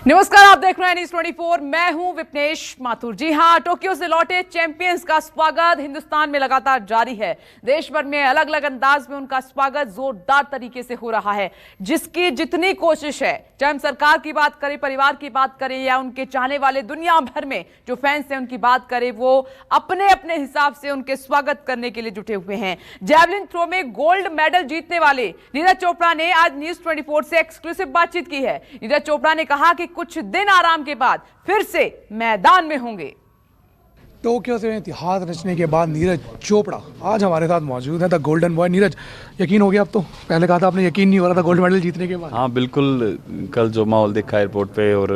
नमस्कार, आप देख रहे हैं न्यूज़ 24। मैं हूं विपनेश माथुर। जी हां, टोक्यो से लौटे चैंपियंस का स्वागत हिंदुस्तान में लगातार जारी है। देश भर में अलग अलग अंदाज में उनका स्वागत जोरदार तरीके से हो रहा है। जिसकी जितनी कोशिश है, चाहे हम सरकार की बात करें, परिवार की बात करें या उनके चाहने वाले दुनिया भर में जो फैंस हैं उनकी बात करें, वो अपने अपने हिसाब से उनके स्वागत करने के लिए जुटे हुए हैं। जैवलिन थ्रो में गोल्ड मेडल जीतने वाले नीरज चोपड़ा ने आज न्यूज़ 24 से एक्सक्लूसिव बातचीत की है। नीरज चोपड़ा ने कहा कि कुछ दिन आराम के बाद फिर से मैदान में होंगे। टोक्यो से इतिहास रचने के बाद नीरज चोपड़ा आज हमारे साथ मौजूद है, द गोल्डन बॉय। नीरज, यकीन हो गया अब तो? पहले कहा था आपने यकीन नहीं हो रहा था गोल्ड मेडल जीतने के बाद। हाँ बिल्कुल, कल जो माहौल देखा एयरपोर्ट पे और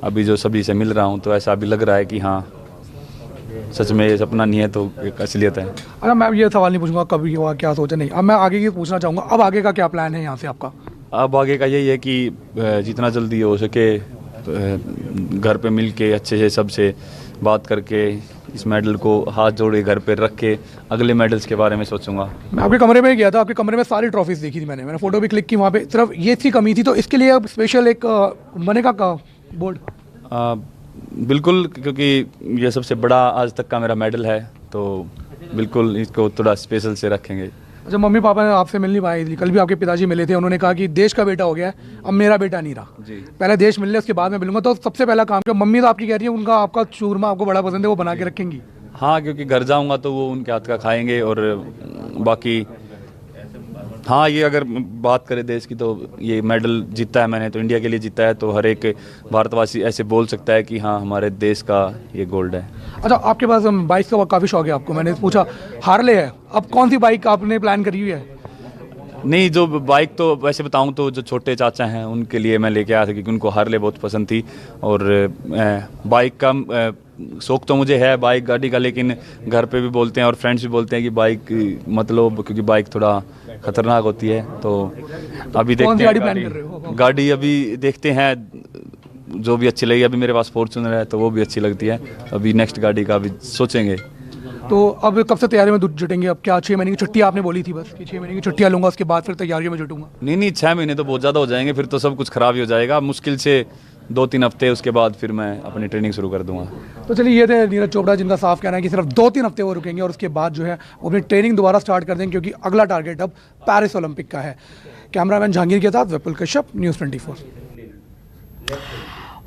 अभी जो सभी से मिल रहा हूँ तो ऐसा अभी लग रहा है कि हाँ सच में ये सपना नहीं है तो एक असलियत है। अच्छा, मैं ये सवाल नहीं पूछूंगा कभी हुआ क्या सोचा, नहीं। अब मैं आगे की पूछना चाहूँगा, अब आगे का क्या प्लान है यहाँ से आपका? अब आगे का यही है कि जितना जल्दी हो सके घर पे मिल के अच्छे से सबसे बात करके इस मेडल को हाथ जोड़े घर पे रख के अगले मेडल्स के बारे में सोचूंगा। मैं आपके कमरे में गया था, आपके कमरे में सारी ट्रॉफीज देखी थी मैंने फोटो भी क्लिक की वहाँ पे। सिर्फ ये थी कमी थी, तो इसके लिए अब स्पेशल एक बनेगा का बोर्ड? बिल्कुल, क्योंकि ये सबसे बड़ा आज तक का मेरा मेडल है तो बिल्कुल इसको थोड़ा स्पेशल से रखेंगे। अच्छा, मम्मी पापा ने आपसे मिल नहीं पाए, कल भी आपके पिताजी मिले थे, उन्होंने कहा कि देश का बेटा हो गया है, अब मेरा बेटा नहीं रहा जी। पहले देश मिल ले उसके बाद मैं मिलूंगा। तो सबसे पहला काम क्या, मम्मी तो आपकी कह रही है उनका आपका चूरमा आपको बड़ा पसंद है, वो बना के रखेंगी? हाँ, क्योंकि घर जाऊंगा तो वो उनके हाथ का खाएंगे और बाकी हाँ, ये अगर बात करें देश की तो ये मेडल जीता है मैंने तो इंडिया के लिए जीता है, तो हर एक भारतवासी ऐसे बोल सकता है कि हाँ हमारे देश का ये गोल्ड है। अच्छा, आपके पास बाइक का काफ़ी शौक है आपको, मैंने पूछा। हार्ले है, अब कौन सी बाइक आपने प्लान करी हुई है? नहीं, जो बाइक तो वैसे बताऊं तो जो छोटे चाचा हैं उनके लिए मैं लेके आया था क्योंकि उनको हार्ले बहुत पसंद थी। और बाइक का शौक तो मुझे है बाइक गाड़ी का, लेकिन घर पे भी बोलते हैं और फ्रेंड्स भी बोलते हैं कि बाइक मतलब क्योंकि बाइक थोड़ा खतरनाक होती है। तो अभी देखते हैं गाड़ी अभी देखते हैं जो भी अच्छी लगी। अभी मेरे पास फॉर्च्यूनर है तो वो भी अच्छी लगती है, अभी नेक्स्ट गाड़ी का भी सोचेंगे। तो अब कब से तैयारी में जुटेंगे? अब क्या 6 महीने की छुट्टी आपने बोली थी बस कि 6 महीने की छुट्टियां लूंगा उसके बाद फिर तैयारियों में जुटूंगा? नहीं, 6 महीने तो बहुत ज़्यादा हो जाएंगे, फिर तो सब कुछ खराब ही हो जाएगा। मुश्किल से 2-3 हफ्ते, उसके बाद फिर मैं अपनी ट्रेनिंग शुरू कर दूंगा। तो चलिए, ये थे नीरज चोपड़ा जिनका साफ कहना है कि सिर्फ 2-3 हफ्ते वो रुकेंगे और उसके बाद जो है वो अपनी ट्रेनिंग दोबारा स्टार्ट कर देंगे, क्योंकि अगला टारगेट अब पेरिस ओलंपिक का है। कैमरामैन जहांगीर के साथ विपुल कश्यप, न्यूज़ 24।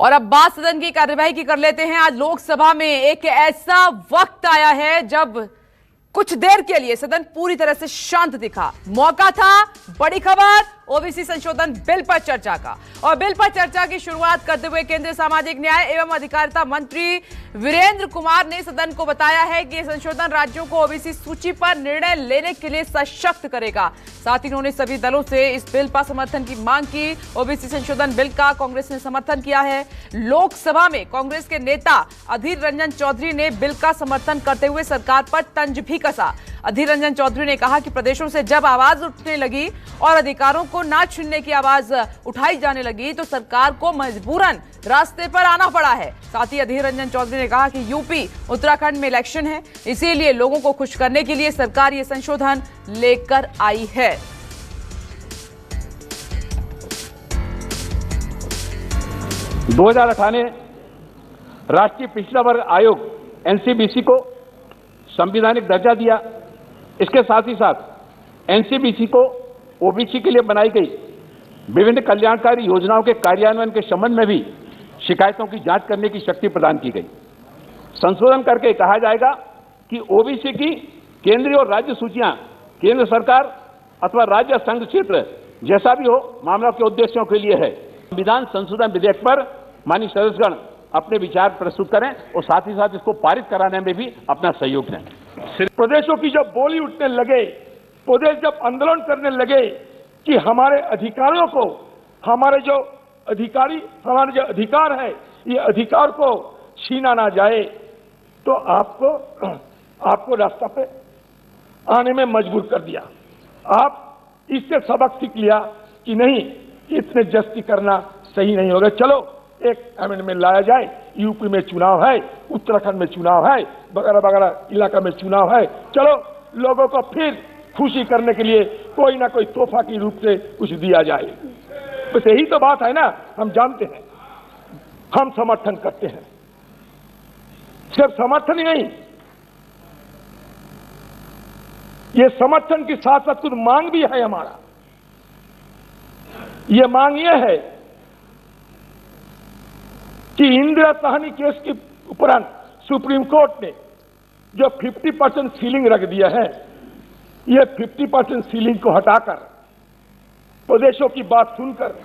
और अब बात सदन की कार्यवाही की कर लेते हैं। आज लोकसभा में एक ऐसा वक्त आया है जब कुछ देर के लिए सदन पूरी तरह से शांत दिखा। मौका था बड़ी खबर ओबीसी संशोधन बिल पर चर्चा का, और बिल पर चर्चा की शुरुआत करते हुए केंद्रीय सामाजिक न्याय एवं अधिकारिता मंत्री वीरेंद्र कुमार ने सदन को बताया है कि यह संशोधन राज्यों को ओबीसी सूची पर निर्णय लेने के लिए सशक्त करेगा। साथ ही उन्होंने सभी दलों से इस बिल पर समर्थन की मांग की। ओबीसी संशोधन बिल का कांग्रेस ने समर्थन किया है। लोकसभा में कांग्रेस के नेता अधीर रंजन चौधरी ने बिल का समर्थन करते हुए सरकार पर तंज भी कसा। अधीर रंजन चौधरी ने कहा कि प्रदेशों से जब आवाज उठने लगी और अधिकारों को ना छीनने की आवाज उठाई जाने लगी तो सरकार को मजबूरन रास्ते पर आना पड़ा है। साथ ही अधीर रंजन चौधरी ने कहा कि यूपी उत्तराखंड में इलेक्शन है, इसीलिए लोगों को खुश करने के लिए सरकार ये संशोधन लेकर आई है। – 2018 राष्ट्रीय पिछड़ा वर्ग आयोग एनसीबीसी को संवैधानिक दर्जा दिया। इसके साथ ही साथ एनसीबीसी को ओबीसी के लिए बनाई गई विभिन्न कल्याणकारी योजनाओं के कार्यान्वयन के संबंध में भी शिकायतों की जांच करने की शक्ति प्रदान की गई। संशोधन करके कहा जाएगा कि ओबीसी की केंद्रीय और राज्य सूचियां केंद्र सरकार अथवा राज्य संघ क्षेत्र जैसा भी हो मामला के उद्देश्यों के लिए है। संविधान संशोधन विधेयक पर माननीय सदस्यगण अपने विचार प्रस्तुत करें और साथ ही साथ इसको पारित कराने में भी अपना सहयोग दें। प्रदेशों की जब बोली उठने लगे, प्रदेश जब आंदोलन करने लगे कि हमारे अधिकारों को, हमारे जो अधिकार है, ये अधिकार को छीना ना जाए, तो आपको रास्ता पे आने में मजबूर कर दिया। आप इससे सबक सीख लिया कि नहीं, इतने जस्ती करना सही नहीं होगा, चलो एक अमेंडमेंट लाया जाए। यूपी में चुनाव है, उत्तराखंड में चुनाव है, वगैरह वगैरह इलाका में चुनाव है, चलो लोगों को फिर खुशी करने के लिए कोई ना कोई तोहफा के रूप से कुछ दिया जाए। बस यही तो बात है ना, हम जानते हैं हम समर्थन करते हैं। सिर्फ समर्थन ही नहीं, ये समर्थन के साथ साथ कुछ मांग भी है हमारा। ये मांग ये है कि इंदिरा साहनी केस के उपरांत सुप्रीम कोर्ट ने जो 50% सीलिंग रख दिया है, ये 50% सीलिंग को हटाकर प्रदेशों की बात सुनकर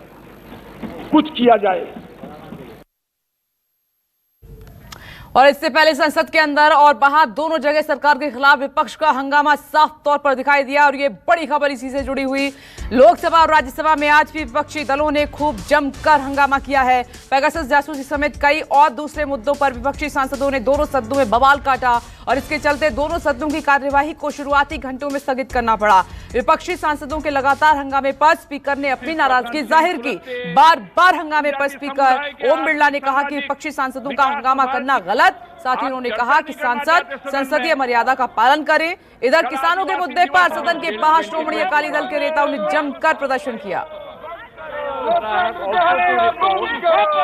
कुछ किया जाए। और इससे पहले संसद के अंदर और बाहर दोनों जगह सरकार के खिलाफ विपक्ष का हंगामा साफ तौर पर दिखाई दिया। और ये बड़ी खबर इसी से जुड़ी हुई, लोकसभा और राज्यसभा में आज भी विपक्षी दलों ने खूब जमकर हंगामा किया है। पेगासस जासूसी समेत कई और दूसरे मुद्दों पर विपक्षी सांसदों ने दोनों सदनों में बवाल काटा और इसके चलते दोनों सदनों की कार्यवाही को शुरुआती घंटों में स्थगित करना पड़ा। विपक्षी सांसदों के लगातार हंगामे पर स्पीकर ने अपनी नाराजगी जाहिर की। बार बार हंगामे पर स्पीकर ओम बिरला ने कहा कि विपक्षी सांसदों का हंगामा करना गलत। साथ ही उन्होंने कहा कि सांसद संसदीय मर्यादा का पालन करें। इधर किसानों के मुद्दे पर सदन के बाहर श्रोमणी अकाली दल के नेताओं ने जमकर प्रदर्शन किया।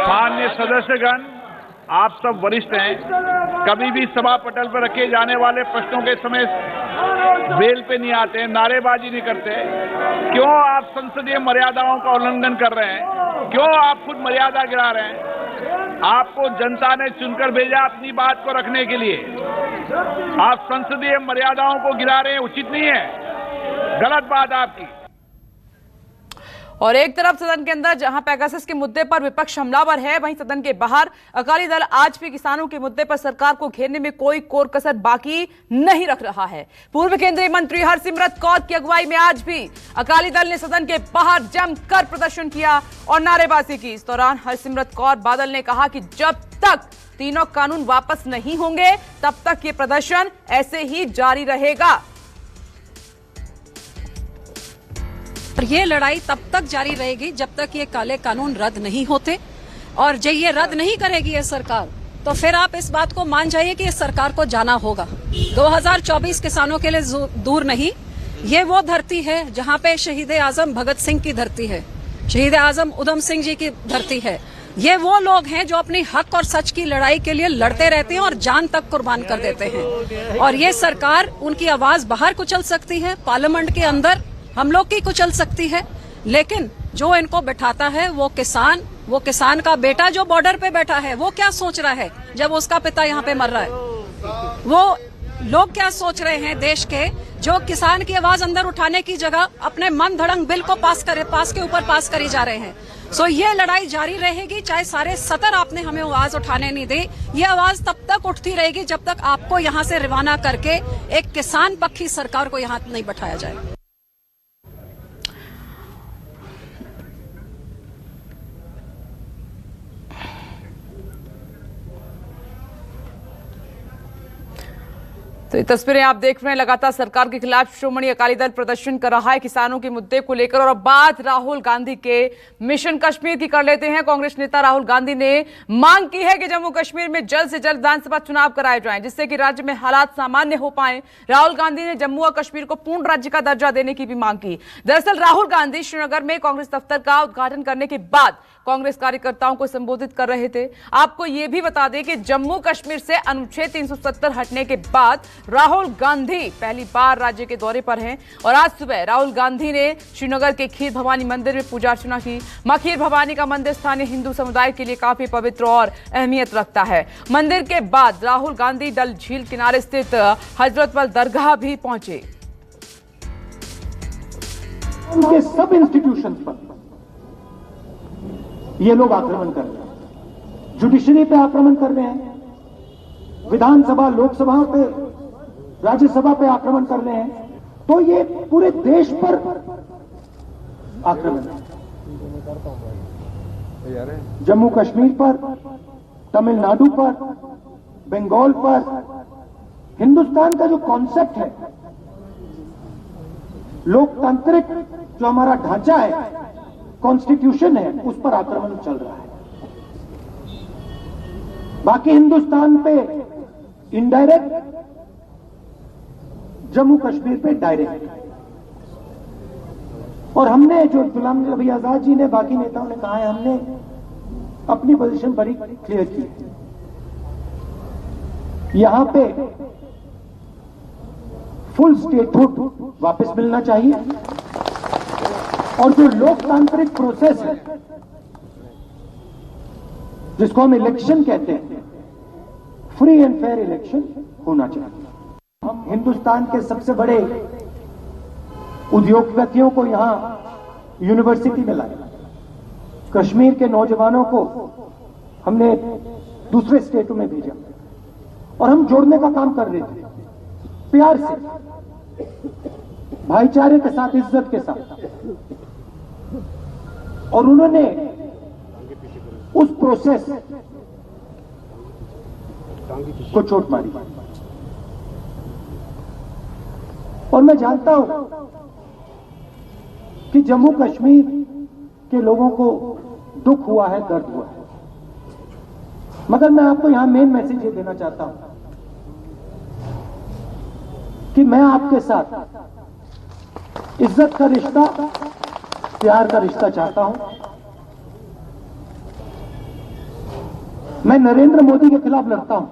माननीय सदस्यगण, आप सब वरिष्ठ हैं, कभी भी सभा पटल पर रखे जाने वाले प्रश्नों के समय बेल पे नहीं आते, नारेबाजी नहीं करते। क्यों आप संसदीय मर्यादाओं का उल्लंघन कर रहे हैं? क्यों आप खुद मर्यादा गिरा रहे हैं? आपको जनता ने चुनकर भेजा अपनी बात को रखने के लिए। आप संसदीय मर्यादाओं को गिरा रहे हैं, उचित नहीं है, गलत बात आपकी। और एक तरफ सदन के अंदर जहां पेगासस के मुद्दे पर विपक्ष हमलावर है, वहीं सदन के बाहर अकाली दल आज भी किसानों के मुद्दे पर सरकार को घेरने में कोई कोर कसर बाकी नहीं रख रहा है। पूर्व केंद्रीय मंत्री हरसिमरत कौर की अगुवाई में आज भी अकाली दल ने सदन के बाहर जमकर प्रदर्शन किया और नारेबाजी की। इस दौरान हरसिमरत कौर बादल ने कहा कि जब तक तीनों कानून वापस नहीं होंगे तब तक ये प्रदर्शन ऐसे ही जारी रहेगा। और ये लड़ाई तब तक जारी रहेगी जब तक ये काले कानून रद्द नहीं होते। और जब ये रद्द नहीं करेगी ये सरकार, तो फिर आप इस बात को मान जाइए कि इस सरकार को जाना होगा। 2024 किसानों के लिए दूर नहीं, ये वो धरती है जहां पे शहीद आजम भगत सिंह की धरती है, शहीद आजम उधम सिंह जी की धरती है। ये वो लोग हैं जो अपनी हक और सच की लड़ाई के लिए लड़ते रहते हैं और जान तक कुर्बान कर देते हैं। और ये सरकार उनकी आवाज बाहर कुचल सकती है, पार्लियामेंट के अंदर हम लोग की कुचल सकती है, लेकिन जो इनको बैठाता है वो किसान का बेटा जो बॉर्डर पे बैठा है, वो क्या सोच रहा है जब उसका पिता यहाँ पे मर रहा है? वो लोग क्या सोच रहे हैं देश के, जो किसान की आवाज अंदर उठाने की जगह अपने मन धड़ंग बिल को पास के ऊपर पास करी जा रहे हैं। सो ये लड़ाई जारी रहेगी, चाहे सारे सतर आपने हमें आवाज उठाने नहीं दी। ये आवाज तब तक उठती रहेगी जब तक आपको यहाँ से रवाना करके एक किसान पक्षी सरकार को यहाँ नहीं बैठाया जाए। तो ये तस्वीरें आप देख रहे हैं, लगातार सरकार के खिलाफ श्रोमणी अकाली दल प्रदर्शन कर रहा है किसानों के मुद्दे को लेकर। और अब बात राहुल गांधी के मिशन कश्मीर की कर लेते हैं। कांग्रेस नेता राहुल गांधी ने मांग की है कि जम्मू कश्मीर में जल्द से जल्द विधानसभा चुनाव कराए जाएं, जिससे कि राज्य में हालात सामान्य हो पाए। राहुल गांधी ने जम्मू और कश्मीर को पूर्ण राज्य का दर्जा देने की भी मांग की। दरअसल राहुल गांधी श्रीनगर में कांग्रेस दफ्तर का उद्घाटन करने के बाद कांग्रेस कार्यकर्ताओं को संबोधित कर रहे थे। आपको यह भी बता दें कि जम्मू कश्मीर से अनुच्छेद 370 हटने के बाद राहुल गांधी पहली बार राज्य के दौरे पर हैं। और आज सुबह राहुल गांधी ने श्रीनगर के खीर भवानी मंदिर में पूजा अर्चना की। मां खीर भवानी का मंदिर स्थानीय हिंदू समुदाय के लिए काफी पवित्र और अहमियत रखता है। मंदिर के बाद राहुल गांधी डल झील किनारे स्थित हजरतबल दरगाह भी पहुंचे। उनके सब इंस्टीट्यूशन पर ये लोग आक्रमण कर रहे हैं, जुडिशरी पे आक्रमण कर रहे हैं, विधानसभा लोकसभा पे राज्यसभा पे आक्रमण कर रहे हैं। तो ये पूरे देश पर आक्रमण है, जम्मू कश्मीर पर, तमिलनाडु पर, बंगाल पर। हिंदुस्तान का जो कॉन्सेप्ट है, लोकतांत्रिक जो हमारा ढांचा है, कॉन्स्टिट्यूशन है, उस पर आक्रमण चल रहा है। बाकी हिंदुस्तान पे इनडायरेक्ट, जम्मू कश्मीर पे डायरेक्ट। और हमने जो गुलाम नबी आजाद जी ने, बाकी नेताओं ने कहा है, हमने अपनी पोजीशन बड़ी क्लियर की। यहां पे फुल स्टेटहुड वापस मिलना चाहिए और जो लोकतांत्रिक प्रोसेस है जिसको हम इलेक्शन कहते हैं, फ्री एंड फेयर इलेक्शन होना चाहिए। हम हिंदुस्तान के सबसे बड़े उद्योगपतियों को यहां यूनिवर्सिटी में लाए, कश्मीर के नौजवानों को हमने दूसरे स्टेटों में भेजा और हम जोड़ने का काम कर रहे थे, प्यार से, भाईचारे के साथ, इज्जत के साथ। और उन्होंने उस प्रोसेस को चोट मारी। और मैं जानता हूं कि जम्मू कश्मीर के लोगों को दुख हुआ है, दर्द हुआ है, मगर मैं आपको यहां मेन मैसेज ये देना चाहता हूं कि मैं आपके साथ इज्जत का रिश्ता, प्यार का रिश्ता चाहता हूं। मैं नरेंद्र मोदी के खिलाफ लड़ता हूं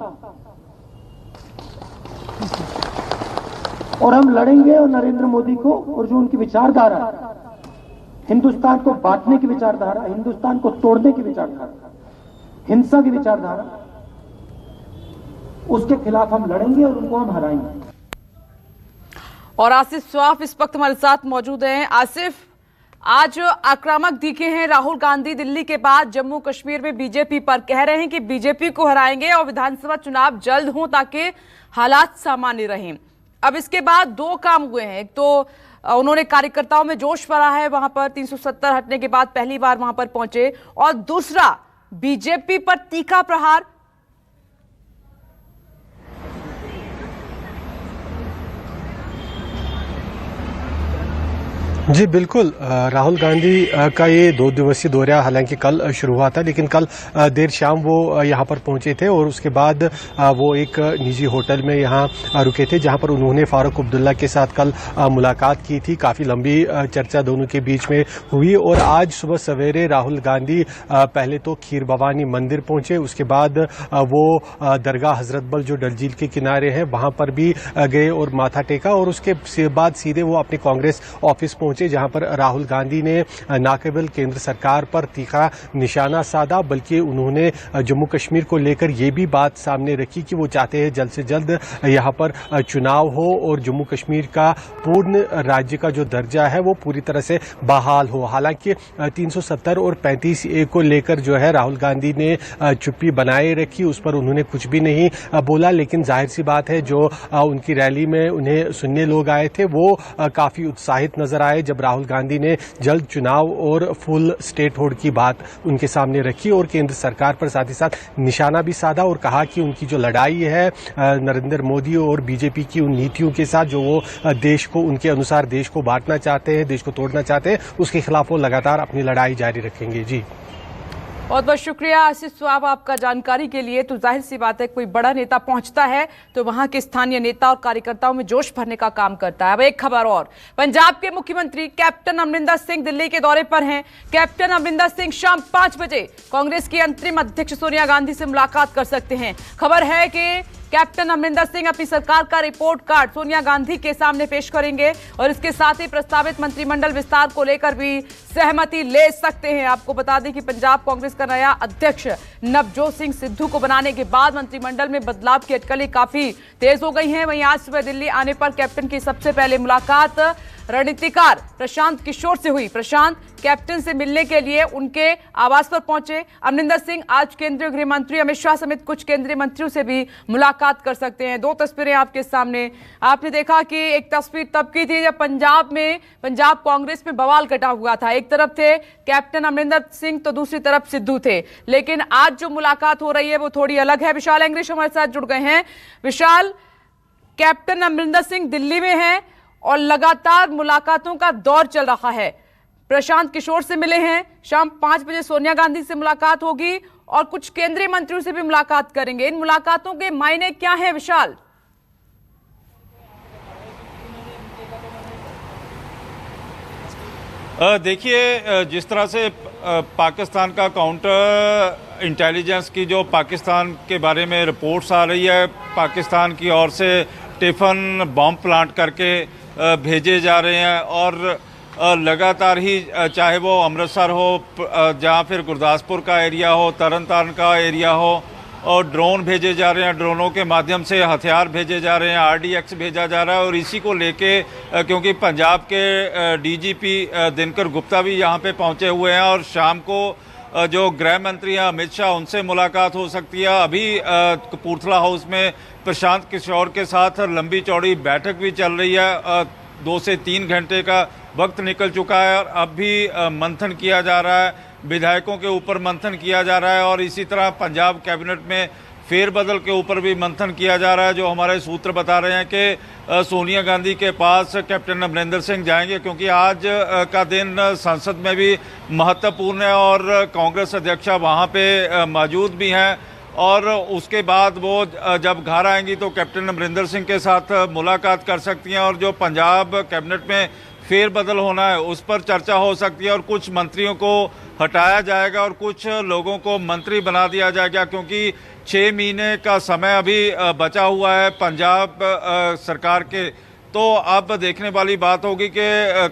और हम लड़ेंगे, और नरेंद्र मोदी को और जो उनकी विचारधारा, हिंदुस्तान को बांटने की विचारधारा, हिंदुस्तान को तोड़ने की विचारधारा, हिंसा की विचारधारा, उसके खिलाफ हम लड़ेंगे और उनको हम हराएंगे। और आसिफ स्वाफ इस वक्त हमारे साथ मौजूद हैं। आसिफ, आज आक्रामक दिखे हैं राहुल गांधी दिल्ली के बाद जम्मू कश्मीर में बीजेपी पर, कह रहे हैं कि बीजेपी को हराएंगे और विधानसभा चुनाव जल्द हों ताकि हालात सामान्य रहें। अब इसके बाद दो काम हुए हैं, एक तो उन्होंने कार्यकर्ताओं में जोश भरा है, वहां पर 370 हटने के बाद पहली बार वहां पर पहुंचे, और दूसरा बीजेपी पर तीखा प्रहार। जी बिल्कुल, राहुल गांधी का ये 2 दिवसीय दौरा हालांकि कल शुरू हुआ था, लेकिन कल देर शाम वो यहाँ पर पहुंचे थे और उसके बाद वो एक निजी होटल में यहाँ रुके थे, जहाँ पर उन्होंने फारूक अब्दुल्ला के साथ कल मुलाकात की थी। काफ़ी लंबी चर्चा दोनों के बीच में हुई और आज सुबह सवेरे राहुल गांधी पहले तो खीर भवानी मंदिर पहुंचे, उसके बाद वो दरगाह हजरत बल जो डल झील के किनारे हैं वहाँ पर भी गए और माथा टेका, और उसके बाद सीधे वो अपने कांग्रेस ऑफिस पहुंचे, जहां पर राहुल गांधी ने न केवल केंद्र सरकार पर तीखा निशाना साधा, बल्कि उन्होंने जम्मू कश्मीर को लेकर यह भी बात सामने रखी कि वो चाहते हैं जल्द से जल्द यहां पर चुनाव हो और जम्मू कश्मीर का पूर्ण राज्य का जो दर्जा है वो पूरी तरह से बहाल हो। हालांकि 370 और 35A को लेकर जो है राहुल गांधी ने चुप्पी बनाए रखी, उस पर उन्होंने कुछ भी नहीं बोला, लेकिन जाहिर सी बात है जो उनकी रैली में उन्हें सुनने लोग आए थे वो काफी उत्साहित नजर आए जब राहुल गांधी ने जल्द चुनाव और फुल स्टेट होल्ड की बात उनके सामने रखी और केंद्र सरकार पर साथ ही साथ निशाना भी साधा और कहा कि उनकी जो लड़ाई है नरेंद्र मोदी और बीजेपी की उन नीतियों के साथ जो वो देश को उनके अनुसार देश को बांटना चाहते हैं, देश को तोड़ना चाहते हैं, उसके खिलाफ वो लगातार अपनी लड़ाई जारी रखेंगे। जी बहुत बहुत शुक्रिया आशीष स्वाब आपका जानकारी के लिए। तो जाहिर सी बात है कोई बड़ा नेता पहुंचता है तो वहां के स्थानीय नेता और कार्यकर्ताओं में जोश भरने का काम करता है। अब एक खबर और, पंजाब के मुख्यमंत्री कैप्टन अमरिंदर सिंह दिल्ली के दौरे पर हैं। कैप्टन अमरिंदर सिंह शाम 5 बजे कांग्रेस की अंतरिम अध्यक्ष सोनिया गांधी से मुलाकात कर सकते हैं। खबर है कि कैप्टन अमरिंदर सिंह अपनी सरकार का रिपोर्ट कार्ड सोनिया गांधी के सामने पेश करेंगे और इसके साथ ही प्रस्तावित मंत्रिमंडल विस्तार को लेकर भी सहमति ले सकते हैं। आपको बता दें कि पंजाब कांग्रेस का नया अध्यक्ष नवजोत सिंह सिद्धू को बनाने के बाद मंत्रिमंडल में बदलाव की अटकलें काफी तेज हो गई हैं। वहीं आज सुबह दिल्ली आने पर कैप्टन की सबसे पहले मुलाकात रणनीतिकार प्रशांत किशोर से हुई। प्रशांत कैप्टन से मिलने के लिए उनके आवास पर पहुंचे। अमरिंदर सिंह आज केंद्रीय गृह मंत्री अमित शाह समेत कुछ केंद्रीय मंत्रियों से भी मुलाकात कर सकते हैं। 2 तस्वीरें आपके सामने। आपने देखा कि एक तस्वीर तब की थी जब पंजाब कांग्रेस में बवाल कटा हुआ था। एक तरफ थे कैप्टन अमरिंदर सिंह तो दूसरी तरफ सिद्धू थे, लेकिन आज जो मुलाकात हो रही है वो थोड़ी अलग है। विशाल एंग्रिश हमारे साथ जुड़ गए हैं। विशाल, कैप्टन अमरिंदर सिंह दिल्ली में है और लगातार मुलाकातों का दौर चल रहा है। प्रशांत किशोर से मिले हैं, शाम 5 बजे सोनिया गांधी से मुलाकात होगी और कुछ केंद्रीय मंत्रियों से भी मुलाकात करेंगे। इन मुलाकातों के मायने क्या हैं विशाल? देखिए, जिस तरह से पाकिस्तान का काउंटर इंटेलिजेंस की जो पाकिस्तान के बारे में रिपोर्ट्स आ रही है, पाकिस्तान की ओर से टिफन बम प्लांट करके भेजे जा रहे हैं और लगातार ही चाहे वो अमृतसर हो, जहाँ फिर गुरदासपुर का एरिया हो, तरन तारण का एरिया हो, और ड्रोन भेजे जा रहे हैं, ड्रोनों के माध्यम से हथियार भेजे जा रहे हैं, RDX भेजा जा रहा है। और इसी को लेके क्योंकि पंजाब के DGP दिनकर गुप्ता भी यहाँ पे पहुँचे हुए हैं और शाम को जो गृह मंत्री हैं अमित शाह, उनसे मुलाकात हो सकती है। अभी कपूरथला हाउस में प्रशांत किशोर के साथ लंबी चौड़ी बैठक भी चल रही है। 2 से 3 घंटे का वक्त निकल चुका है और अब भी मंथन किया जा रहा है, विधायकों के ऊपर मंथन किया जा रहा है और इसी तरह पंजाब कैबिनेट में फेरबदल के ऊपर भी मंथन किया जा रहा है। जो हमारे सूत्र बता रहे हैं कि सोनिया गांधी के पास कैप्टन अमरिंदर सिंह जाएंगे, क्योंकि आज का दिन संसद में भी महत्वपूर्ण है और कांग्रेस अध्यक्षा वहाँ पे मौजूद भी हैं और उसके बाद वो जब घर आएंगी तो कैप्टन अमरिंदर सिंह के साथ मुलाकात कर सकती हैं और जो पंजाब कैबिनेट में फेरबदल होना है उस पर चर्चा हो सकती है और कुछ मंत्रियों को हटाया जाएगा और कुछ लोगों को मंत्री बना दिया जाएगा, क्योंकि 6 महीने का समय अभी बचा हुआ है पंजाब सरकार के। तो अब देखने वाली बात होगी कि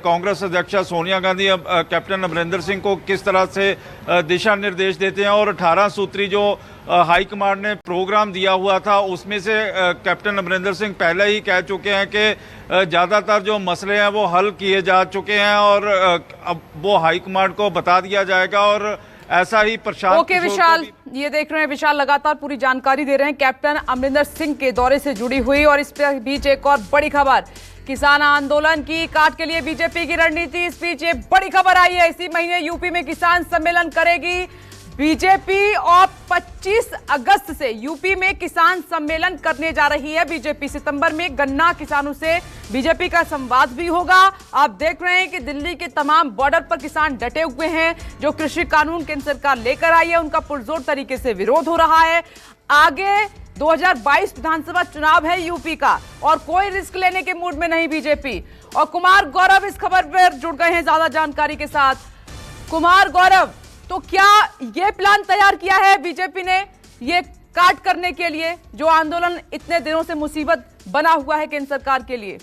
कांग्रेस अध्यक्षा सोनिया गांधी कैप्टन अमरिंदर सिंह को किस तरह से दिशा निर्देश देते हैं। और 18 सूत्री जो हाईकमांड ने प्रोग्राम दिया हुआ था उसमें से कैप्टन अमरिंदर सिंह पहले ही कह चुके हैं कि ज़्यादातर जो मसले हैं वो हल किए जा चुके हैं और अब वो हाईकमांड को बता दिया जाएगा। और ऐसा ही प्रशांत ओके विशाल, ये देख रहे हैं विशाल लगातार पूरी जानकारी दे रहे हैं कैप्टन अमरिंदर सिंह के दौरे से जुड़ी हुई। और इस बीच एक और बड़ी खबर, किसान आंदोलन की काट के लिए बीजेपी की रणनीति। इस बीच ये बड़ी खबर आई है, इसी महीने यूपी में किसान सम्मेलन करेगी बीजेपी और 25 अगस्त से यूपी में किसान सम्मेलन करने जा रही है बीजेपी। सितंबर में गन्ना किसानों से बीजेपी का संवाद भी होगा। आप देख रहे हैं कि दिल्ली के तमाम बॉर्डर पर किसान डटे हुए हैं। जो कृषि कानून केंद्र सरकार लेकर आई है उनका पुरजोर तरीके से विरोध हो रहा है। आगे 2022 विधानसभा चुनाव है यूपी का और कोई रिस्क लेने के मूड में नहीं बीजेपी। और कुमार गौरव इस खबर पर जुड़ गए हैं ज्यादा जानकारी के साथ। कुमार गौरव, तो क्या ये प्लान तैयार किया है बीजेपी ने ये काट करने के लिए, जो आंदोलन इतने दिनों से मुसीबत बना हुआ है केंद्र सरकार के लिए?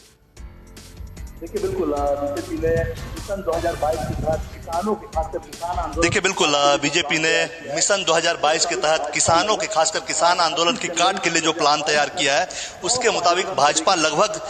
देखिए बिल्कुल बीजेपी ने मिशन 2022 के तहत किसानों के खासकर किसान आंदोलन देखिए बिल्कुल बीजेपी ने मिशन 2022 के तहत किसानों के खासकर किसान आंदोलन की काट के लिए जो प्लान तैयार किया है उसके मुताबिक भाजपा लगभग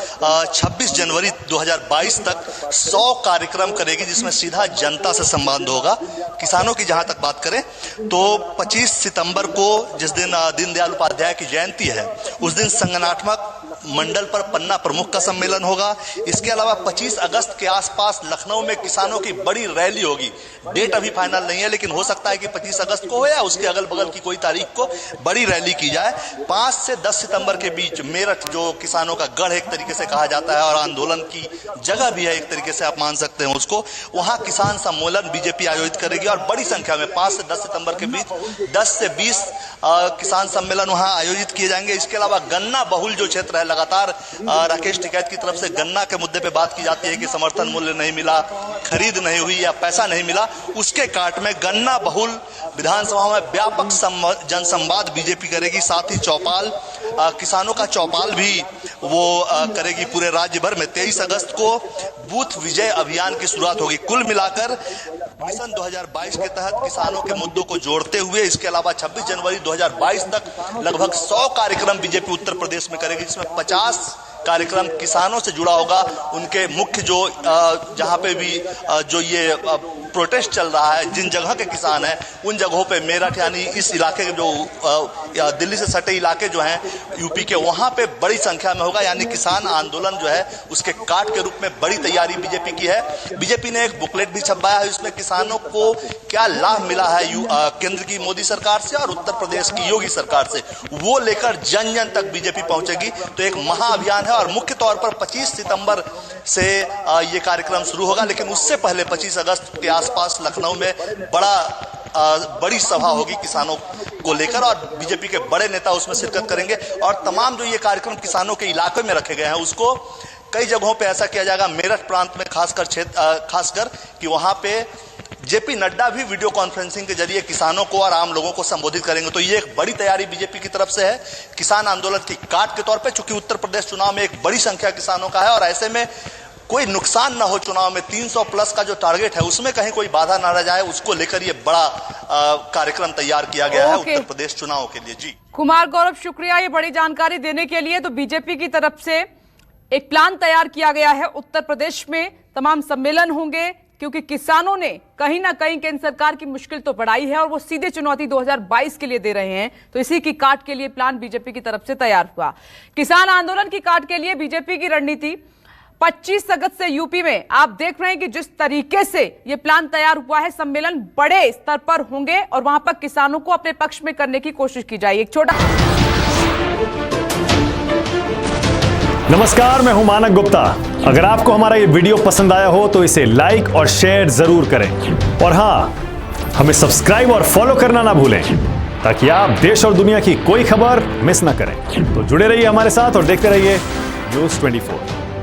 26 जनवरी 2022 तक 100 कार्यक्रम करेगी, जिसमें सीधा जनता से संवाद होगा। किसानों की जहां तक बात करें तो 25 सितंबर को जिस दिन दीनदयाल उपाध्याय की जयंती है उस दिन संगठनात्मक मंडल पर पन्ना प्रमुख का सम्मेलन होगा। इसके अलावा 25 अगस्त के आसपास लखनऊ में किसानों की बड़ी रैली होगी। डेट अभी फाइनल नहीं है, लेकिन हो सकता है कि 25 अगस्त को हो या उसके अगल बगल की कोई तारीख को बड़ी रैली की जाए। 5 से 10 सितंबर के बीच मेरठ, जो किसानों का गढ़ एक तरीके से कहा जाता है और आंदोलन की जगह भी है एक तरीके से आप मान सकते हैं उसको, वहां किसान सम्मेलन बीजेपी आयोजित करेगी और बड़ी संख्या में 5 से 10 सितंबर के बीच 10 से 20 किसान सम्मेलन वहां आयोजित किए जाएंगे। इसके अलावा गन्ना बहुल जो क्षेत्र है, लगातार राकेश टिकैत की तरफ से गन्ना के मुद्दे पे बात की जाती है कि समर्थन मूल्य नहीं मिला, खरीद नहीं हुई या पैसा नहीं मिला, उसके काट में गन्ना बहुल विधानसभा में व्यापक जनसंवाद बीजेपी करेगी। साथ ही चौपाल, किसानों का चौपाल भी वो करेगी पूरे राज्य भर में। 23 अगस्त को बूथ विजय अभियान की शुरुआत होगी। कुल मिलाकर मिशन 2022 के तहत किसानों के मुद्दों को जोड़ते हुए इसके अलावा 26 जनवरी 2022 तक लगभग 100 कार्यक्रम बीजेपी उत्तर प्रदेश में करेगी, जिसमें 50 कार्यक्रम किसानों से जुड़ा होगा। उनके मुख्य जो जहां पे भी जो ये प्रोटेस्ट चल रहा है, जिन जगह के किसान हैं उन जगहों पे मेरठ यानी इस इलाके के जो दिल्ली से सटे इलाके जो हैं यूपी के, वहां पे बड़ी संख्या में होगा। यानी किसान आंदोलन जो है उसके काट के रूप में बड़ी तैयारी बीजेपी की है। बीजेपी ने एक बुकलेट भी छपवाया है, इसमें किसानों को क्या लाभ मिला है केंद्र की मोदी सरकार से और उत्तर प्रदेश की योगी सरकार से, वो लेकर जन जन तक बीजेपी पहुंचेगी। तो एक महाअभियान है और मुख्य तौर पर 25 सितंबर से ये कार्यक्रम शुरू होगा, लेकिन उससे पहले 25 अगस्त के आसपास लखनऊ में बड़ी सभा होगी किसानों को लेकर और बीजेपी के बड़े नेता उसमें शिरकत करेंगे। और तमाम जो ये कार्यक्रम किसानों के इलाके में रखे गए हैं उसको कई जगहों पे ऐसा किया जाएगा। मेरठ प्रांत में खासकर कि वहां पे जेपी नड्डा भी वीडियो कॉन्फ्रेंसिंग के जरिए किसानों को और आम लोगों को संबोधित करेंगे। तो ये एक बड़ी तैयारी बीजेपी की तरफ से है किसान आंदोलन की काट के तौर पे, चूंकि उत्तर प्रदेश चुनाव में एक बड़ी संख्या किसानों का है और ऐसे में कोई नुकसान ना हो चुनाव में, 300 प्लस का जो टारगेट है उसमें कहीं कोई बाधा ना रह जाए, उसको लेकर ये बड़ा कार्यक्रम तैयार किया गया है उत्तर प्रदेश चुनाव के लिए। जी कुमार गौरव, शुक्रिया ये बड़ी जानकारी देने के लिए। तो बीजेपी की तरफ से एक प्लान तैयार किया गया है, उत्तर प्रदेश में तमाम सम्मेलन होंगे, क्योंकि किसानों ने कहीं ना कहीं केंद्र सरकार की मुश्किल तो बढ़ाई है और वो सीधे चुनौती 2022 के लिए दे रहे हैं। तो इसी की काट के लिए प्लान बीजेपी की तरफ से तैयार हुआ। किसान आंदोलन की काट के लिए बीजेपी की रणनीति 25 अगस्त से यूपी में आप देख रहे हैं कि जिस तरीके से ये प्लान तैयार हुआ है, सम्मेलन बड़े स्तर पर होंगे और वहां पर किसानों को अपने पक्ष में करने की कोशिश की जाएगी। एक छोटा नमस्कार, मैं हूं मानक गुप्ता। अगर आपको हमारा ये वीडियो पसंद आया हो तो इसे लाइक और शेयर जरूर करें और हां, हमें सब्सक्राइब और फॉलो करना ना भूलें ताकि आप देश और दुनिया की कोई खबर मिस ना करें। तो जुड़े रहिए हमारे साथ और देखते रहिए न्यूज़ 24।